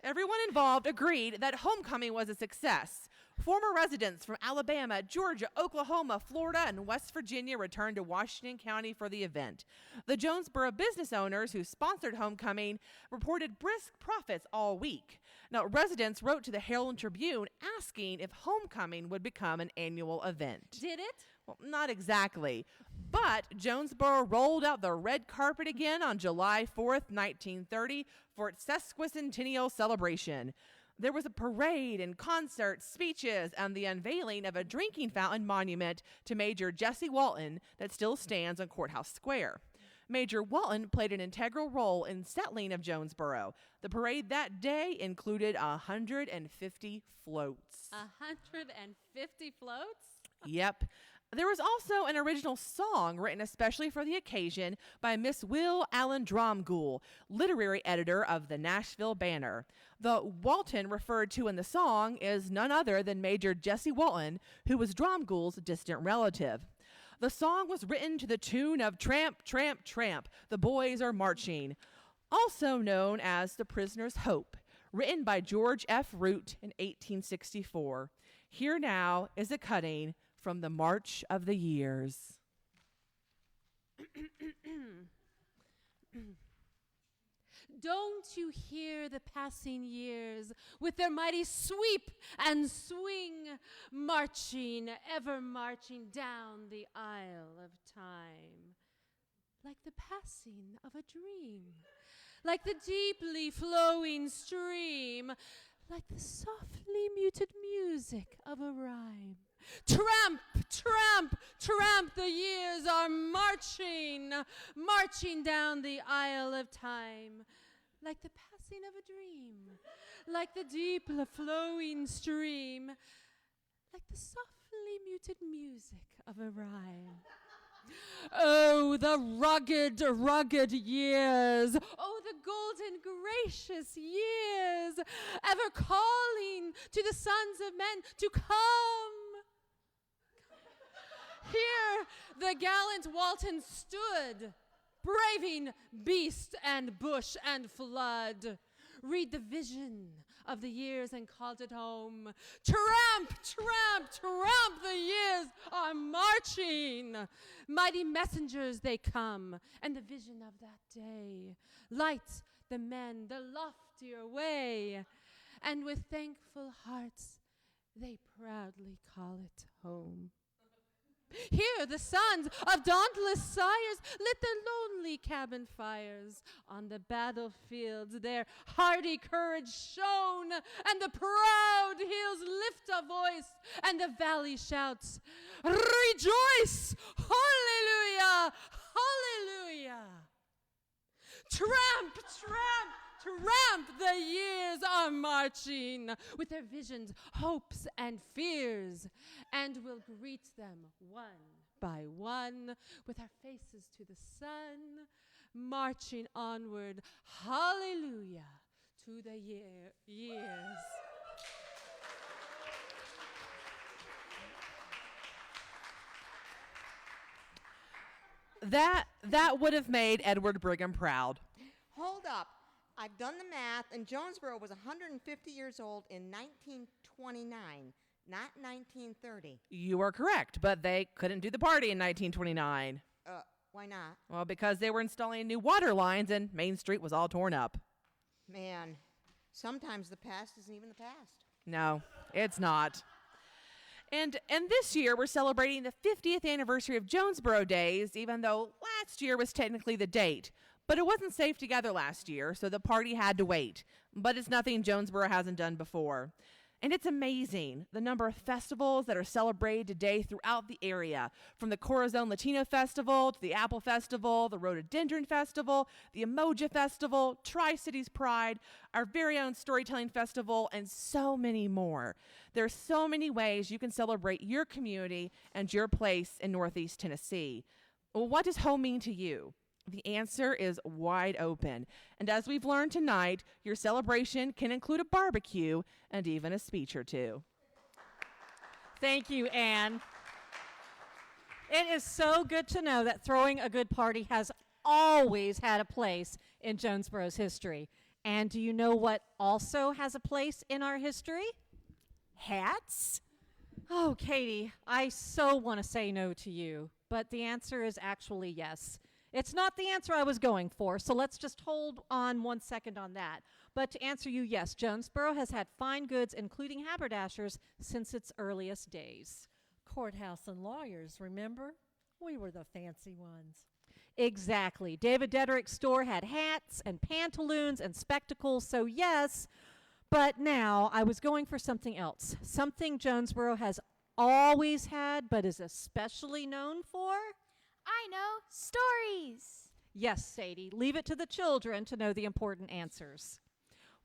Everyone involved agreed that homecoming was a success. Former residents from Alabama, Georgia, Oklahoma, Florida, and West Virginia returned to Washington County for the event. The Jonesboro business owners who sponsored homecoming reported brisk profits all week. Now, residents wrote to the Herald and Tribune asking if homecoming would become an annual event. Did it? Well, not exactly. But Jonesboro rolled out the red carpet again on July 4th, 1930 for its sesquicentennial celebration. There was a parade and concerts, speeches, and the unveiling of a drinking fountain monument to Major Jesse Walton that still stands on Courthouse Square. Major Walton played an integral role in settling of Jonesboro. The parade that day included 150 floats. 150 floats? Yep. There was also an original song written especially for the occasion by Miss Will Allen Dromgoole, literary editor of the Nashville Banner. The Walton referred to in the song is none other than Major Jesse Walton, who was Dromgoole's distant relative. The song was written to the tune of Tramp, Tramp, Tramp, The Boys Are Marching, also known as The Prisoner's Hope, written by George F. Root in 1864. Here now is a cutting from the March of the Years. Don't you hear the passing years with their mighty sweep and swing, marching, ever marching down the aisle of time, like the passing of a dream, like the deeply flowing stream, like the softly muted music of a rhyme. Tramp, tramp, tramp, the years are marching, marching down the aisle of time, like the passing of a dream, like the deep flowing stream, like the softly muted music of a rhyme. Oh, the rugged, rugged years. Oh, the golden, gracious years, ever calling to the sons of men to come. Here the gallant Walton stood, braving beast and bush and flood. Read the vision of the years and called it home. Tramp, tramp, tramp, the years are marching. Mighty messengers they come, and the vision of that day light the men the loftier way, and with thankful hearts they proudly call it home. Here the sons of dauntless sires lit their lonely cabin fires. On the battlefields their hardy courage shone, and the proud hills lift a voice, and the valley shouts, rejoice! Hallelujah! Hallelujah! Tramp, tramp, tramp, the years are marching with their visions, hopes, and fears, and we'll greet them one by one with our faces to the sun, marching onward, hallelujah, to the years. That would have made Edward Brigham proud. Hold up. I've done the math, and Jonesboro was 150 years old in 1929, not 1930. You are correct, but they couldn't do the party in 1929. Why not? Well, because they were installing new water lines and Main Street was all torn up. Man, sometimes the past isn't even the past. No, it's not. And this year we're celebrating the 50th anniversary of Jonesboro Days, even though last year was technically the date. But it wasn't safe to gather last year, so the party had to wait. But it's nothing Jonesboro hasn't done before. And it's amazing, the number of festivals that are celebrated today throughout the area, from the Corazon Latino Festival to the Apple Festival, the Rhododendron Festival, the Emoja Festival, Tri-Cities Pride, our very own Storytelling Festival, and so many more. There are so many ways you can celebrate your community and your place in Northeast Tennessee. Well, what does home mean to you? The answer is wide open. And as we've learned tonight, your celebration can include a barbecue and even a speech or two. Thank you, Anne. It is so good to know that throwing a good party has always had a place in Jonesboro's history. And do you know what also has a place in our history? Hats? Oh, Katie, I so want to say no to you, but the answer is actually yes. It's not the answer I was going for, so let's just hold on 1 second on that. But to answer you, yes, Jonesboro has had fine goods, including haberdashers, since its earliest days. Courthouse and lawyers, remember? We were the fancy ones. Exactly. David Dedrick's store had hats and pantaloons and spectacles, so yes. But now I was going for something else. Something Jonesboro has always had, but is especially known for. I know, stories. Yes, Sadie, leave it to the children to know the important answers.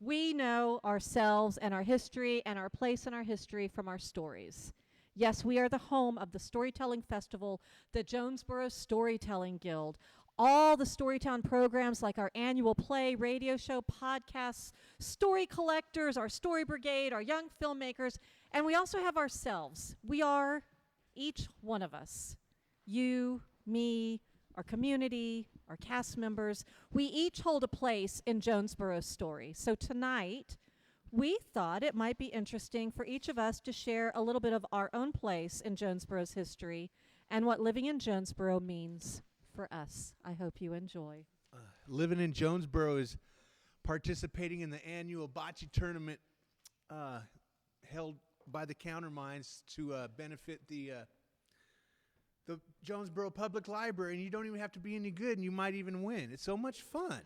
We know ourselves and our history and our place in our history from our stories. Yes, we are the home of the Storytelling Festival, the Jonesboro Storytelling Guild, all the Storytown programs like our annual play, radio show, podcasts, story collectors, our story brigade, our young filmmakers, and we also have ourselves. We are, each one of us, you, me, our community, our cast members, we each hold a place in Jonesboro's story. So tonight, we thought it might be interesting for each of us to share a little bit of our own place in Jonesboro's history and what living in Jonesboro means for us. I hope you enjoy. Living in Jonesboro is participating in the annual bocce tournament held by the Countermines to benefit the Jonesboro Public Library, and you don't even have to be any good, and you might even win. It's so much fun.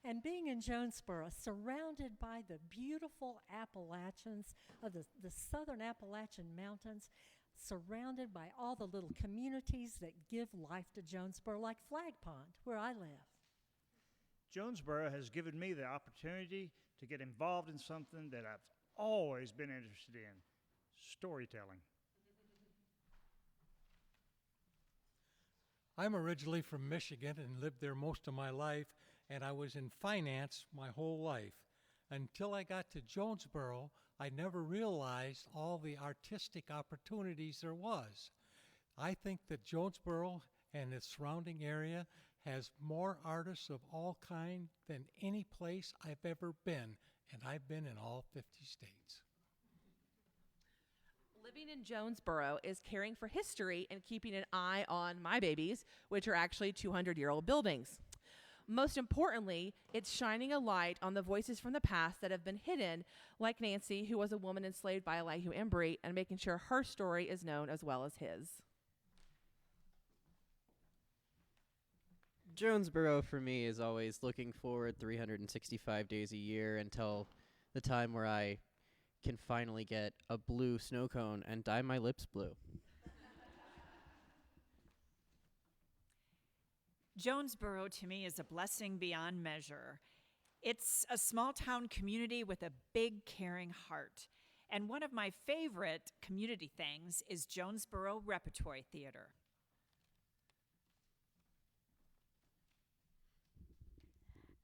And being in Jonesboro, surrounded by the beautiful Appalachians of the southern Appalachian Mountains, surrounded by all the little communities that give life to Jonesboro, like Flag Pond, where I live. Jonesboro has given me the opportunity to get involved in something that I've always been interested in, storytelling. I'm originally from Michigan and lived there most of my life, and I was in finance my whole life. Until I got to Jonesboro, I never realized all the artistic opportunities there was. I think that Jonesboro and its surrounding area has more artists of all kind than any place I've ever been, and I've been in all 50 states. Living in Jonesboro is caring for history and keeping an eye on my babies, which are actually 200-year-old buildings. Most importantly, it's shining a light on the voices from the past that have been hidden, like Nancy, who was a woman enslaved by Elihu Embry, and making sure her story is known as well as his. Jonesboro for me is always looking forward 365 days a year until the time where I can finally get a blue snow cone and dye my lips blue. Jonesboro to me is a blessing beyond measure. It's a small town community with a big, caring heart. And one of my favorite community things is Jonesboro Repertory Theater.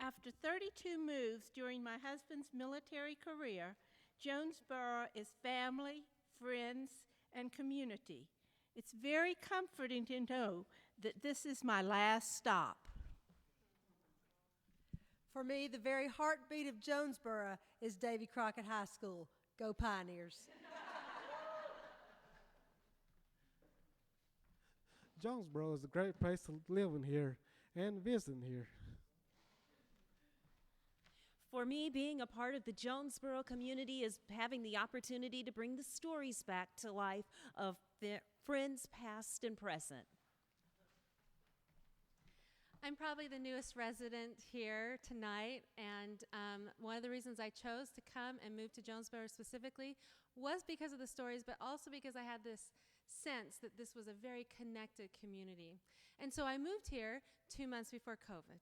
After 32 moves during my husband's military career, Jonesboro is family, friends, and community. It's very comforting to know that this is my last stop. For me, the very heartbeat of Jonesboro is Davy Crockett High School. Go Pioneers. Jonesboro is a great place to live in here and visiting here. For me, being a part of the Jonesboro community is having the opportunity to bring the stories back to life of their friends past and present. I'm probably the newest resident here tonight, and one of the reasons I chose to come and move to Jonesboro specifically was because of the stories, but also because I had this sense that this was a very connected community. And so I moved here 2 months before COVID.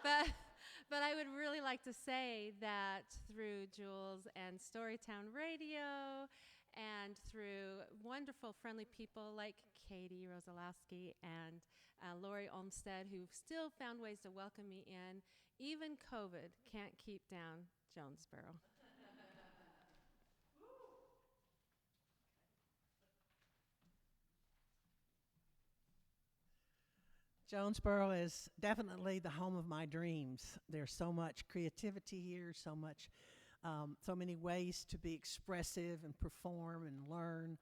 But I would really like to say that through Jules and Storytown Radio and through wonderful, friendly people like Katie Rosalowski and Lori Olmstead, who still found ways to welcome me in, even COVID can't keep down Jonesboro. Jonesboro is definitely the home of my dreams. There's so much creativity here, so much so many ways to be expressive and perform and learn.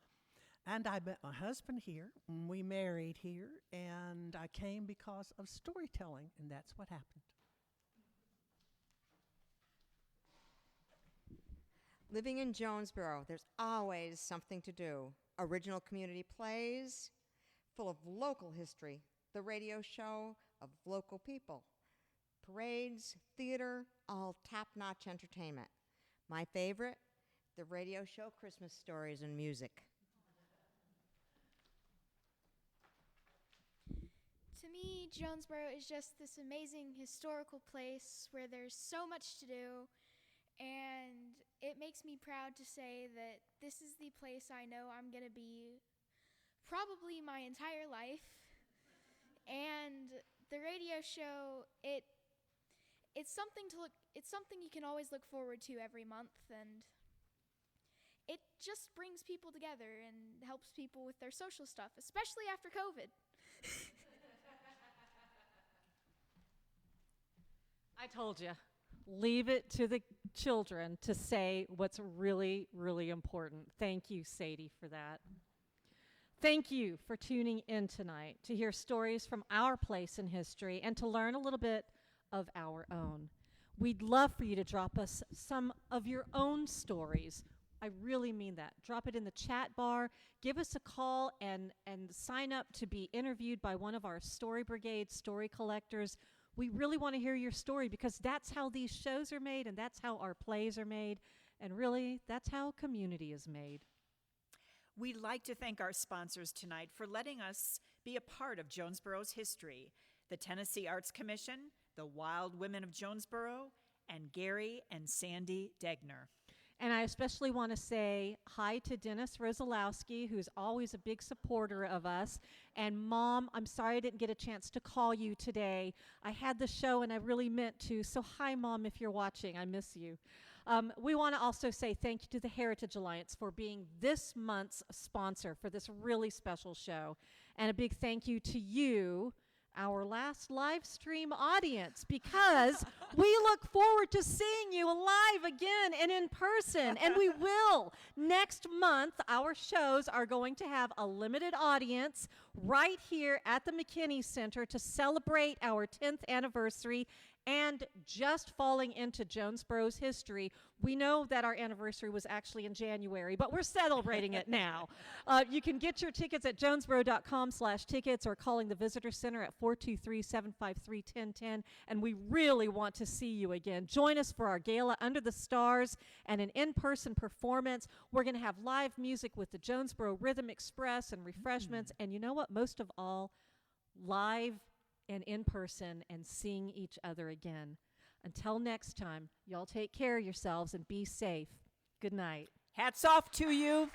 And I met my husband here, and we married here, and I came because of storytelling, and that's what happened. Living in Jonesboro, there's always something to do. Original community plays, full of local history, the radio show of local people, parades, theater, all top-notch entertainment. My favorite, the radio show Christmas Stories and Music. To me, Jonesboro is just this amazing historical place where there's so much to do, and it makes me proud to say that this is the place I know I'm going to be probably my entire life. And the radio show, it's something you can always look forward to every month, and it just brings people together and helps people with their social stuff, especially after COVID. I told you, leave it to the children to say what's really, really important. Thank you, Sadie, for that. Thank you for tuning in tonight to hear stories from our place in history and to learn a little bit of our own. We'd love for you to drop us some of your own stories. I really mean that. Drop it in the chat bar. Give us a call and sign up to be interviewed by one of our Story Brigade story collectors. We really want to hear your story because that's how these shows are made and that's how our plays are made. And really, that's how community is made. We'd like to thank our sponsors tonight for letting us be a part of Jonesboro's history: the Tennessee Arts Commission, the Wild Women of Jonesboro, and Gary and Sandy Degner. And I especially want to say hi to Dennis Rosalowski, who's always a big supporter of us. And Mom, I'm sorry I didn't get a chance to call you today. I had the show and I really meant to. So hi, Mom, if you're watching. I miss you. We want to also say thank you to the Heritage Alliance for being this month's sponsor for this really special show. And a big thank you to you, our last live stream audience, because we look forward to seeing you live again and in person, and we will. Next month, our shows are going to have a limited audience right here at the McKinney Center to celebrate our 10th anniversary. And just falling into Jonesboro's history, we know that our anniversary was actually in January, but we're celebrating it now. You can get your tickets at jonesboro.com/tickets or calling the Visitor Center at 423-753-1010. And we really want to see you again. Join us for our gala Under the Stars and an in-person performance. We're going to have live music with the Jonesboro Rhythm Express and refreshments. And you know what? Most of all, live and in person and seeing each other again. Until next time, y'all take care of yourselves and be safe. Good night. Hats off to you.